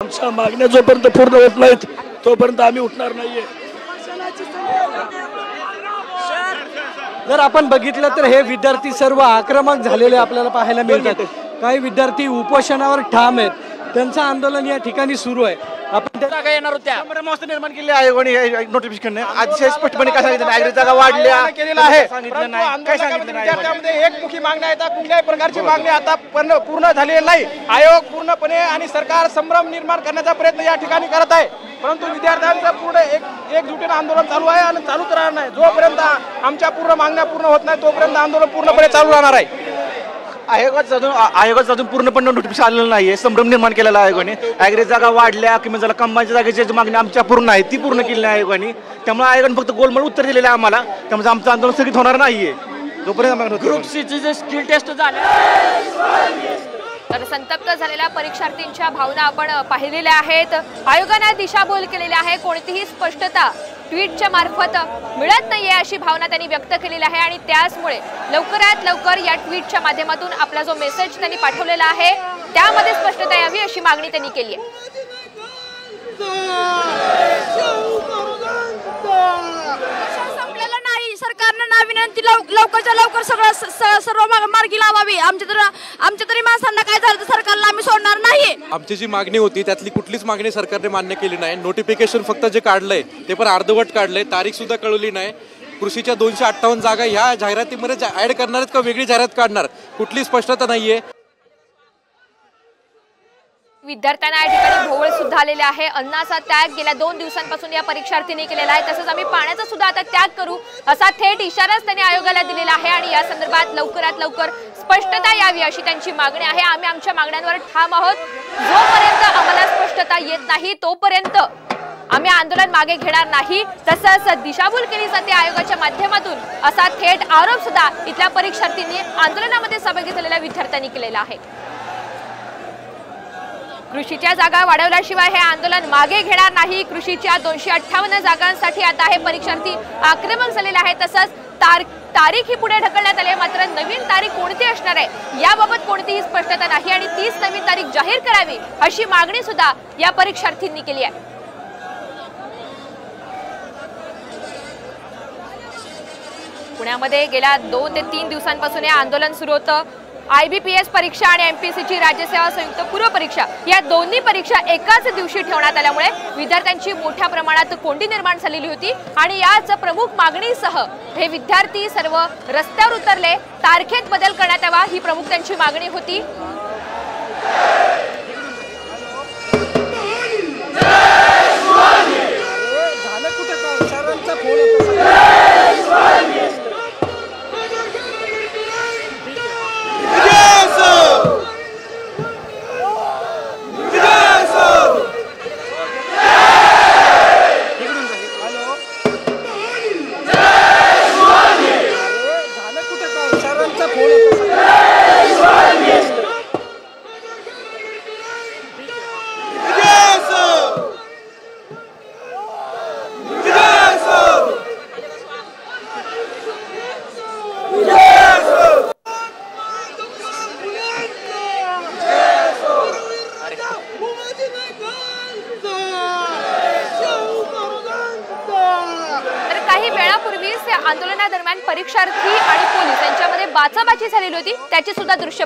आमच्या मागण्या जोपर्यंत पूर्ण होत नाहीत तोपर्यंत आम्ही उठणार नाहीये। जर आपण बघितलं तर हे विद्यार्थी सर्व आक्रमक झालेले आपल्याला पाहायला मिळतात। काही विद्यार्थी उपोषणावर ठाम आहेत, त्यांचं आंदोलन या ठिकाणी सुरू आहे। आपण जागा येणार होत्या संभ्रमावस्था निर्माण केली आहे आयोगाने नोटिफिकेशन अतिशय स्पष्टपणे काय सांगितलं नाही, जागा वाढल्या केलेला आहे। सांगितलं नाही, काय सांगितलं नाही विद्यार्थ्यांमध्ये एकमुखी मागण्या आहेत, कुठल्याही प्रकारची मागणी आता पूर्ण झालेली नाही। आयोग पूर्णपणे आणि सरकार संभ्रम निर्माण करण्याचा प्रयत्न या ठिकाणी करत आहे, परंतु विद्यार्थ्यांचं पूर्ण एकजुटीनं आंदोलन चालू आहे आणि चालूच राहणार नाही। जोपर्यंत आमच्या पूर्ण मागण्या पूर्ण होत नाही तोपर्यंत आंदोलन पूर्णपणे चालू राहणार आहे। आयोगाचं अजून पूर्णपणे नोटिफिकेशन आलेलं नाहीये, संभ्रम निर्माण केलेला आयोगाने। ॲग्रेज जागा वाढल्या किंवा ज्याला कंबाईनच्या जागेची मागणी आमच्या पूर्ण आहे ती पूर्ण केली नाही आयोगाने। त्यामुळे आयोगाने फक्त गोलमोल उत्तर दिलेलं आहे आम्हाला, त्यामुळे आमचं आंदोलन स्थगित होणार नाहीये जोपर्यंत ग्रुप सीची जे स्किल टेस्ट झाले। तर संतप्त झालेल्या परीक्षार्थींच्या भावना आपण पाहिलेल्या आहेत। आयोगाने दिशाभूल केलेली आहे, कोणतीही स्पष्टता ट्विटच्या मार्फत मिळत नाहीये अशी भावना त्यांनी व्यक्त केलेली आहे आणि त्याचमुळे लवकरात लवकर या ट्विटच्या माध्यमातून आपला जो मेसेज त्यांनी पाठवलेला आहे त्यामध्ये स्पष्टता यावी अशी मागणी त्यांनी केली आहे। सरकारने ना विनंती लवकरच्या लवकर सर्व मार्गी लावावी। आमच्या तरी माणसांना काय झालं तर सरकारला आम्ही सोडणार नाही। आमची जी मागणी होती त्यातली कुठलीच मागणी सरकारने मान्य केली नाही। नोटिफिकेशन फक्त जे काढलंय ते पण अर्धवट काढलंय, तारीख सुद्धा कळवली नाही। कृषीच्या 258 जागा ह्या जाहिरातीमध्ये ऍड करणार आहेत का वेगळी जाहिरात काढणार, कुठली स्पष्टता नाहीये। विद्यार्थ्यांना या ठिकाणी भोवळ सुद्धा आलेले आहे। अन्नाचा त्याग गेल्या 2 दिवसांपासून या परीक्षार्थींनी केलेला आहे, तसंच आम्ही पाण्याचा सुद्धा आता त्याग करू असा थेट इशाराच त्यांनी आयोगाला दिलेला आहे आणि या संदर्भात लवकरात लवकर स्पष्टता यावी अशी त्यांची मागणी आहे। आम्ही आमच्या मागण्यांवर ठाम आहोत, जोपर्यंत आम्हाला स्पष्टता येत नाही तोपर्यंत आम्ही आंदोलन मागे घेणार नाही। तसंच दिशाभूल केली जाते आयोगाच्या माध्यमातून असा थेट आरोप सुद्धा इथल्या परीक्षार्थींनी आंदोलनामध्ये सहभागी झालेल्या विद्यार्थ्यांनी केलेला आहे। कृषीच्या जागा वाढवल्याशिवाय हे आंदोलन मागे घेणार नाही। कृषीच्या 258 जागांसाठी आता हे परीक्षार्थी आक्रमक झालेले आहेत। तसंच तारीख ही पुढे ढकलण्यात आली आहे, मात्र नवीन तारीख कोणती असणार आहे याबाबत कोणतीही स्पष्टता नाही आणि तीच नवीन तारीख जाहीर करावी अशी मागणी सुद्धा या परीक्षार्थींनी केली आहे। पुण्यामध्ये गेल्या 2 ते 3 दिवसांपासून हे आंदोलन सुरू होतं। IBPS परीक्षा आणि MPSCची राज्यसेवा संयुक्त पूर्व परीक्षा या दोन्ही परीक्षा एकाच दिवशी ठेवण्यात आल्यामुळे विद्यार्थ्यांची मोठ्या प्रमाणात कोंडी निर्माण झालेली होती आणि याच प्रमुख मागणीसह हे विद्यार्थी सर्व रस्त्यावर उतरले। तारखेत बदल करण्यात यावा ही प्रमुख त्यांची मागणी होती। काही वेळापूर्वीच आंदोलनादरम्यान परीक्षार्थी आणि पोलीस यांच्यामध्ये बाचाबाची झालेली होती, त्याची सुद्धा दृश्य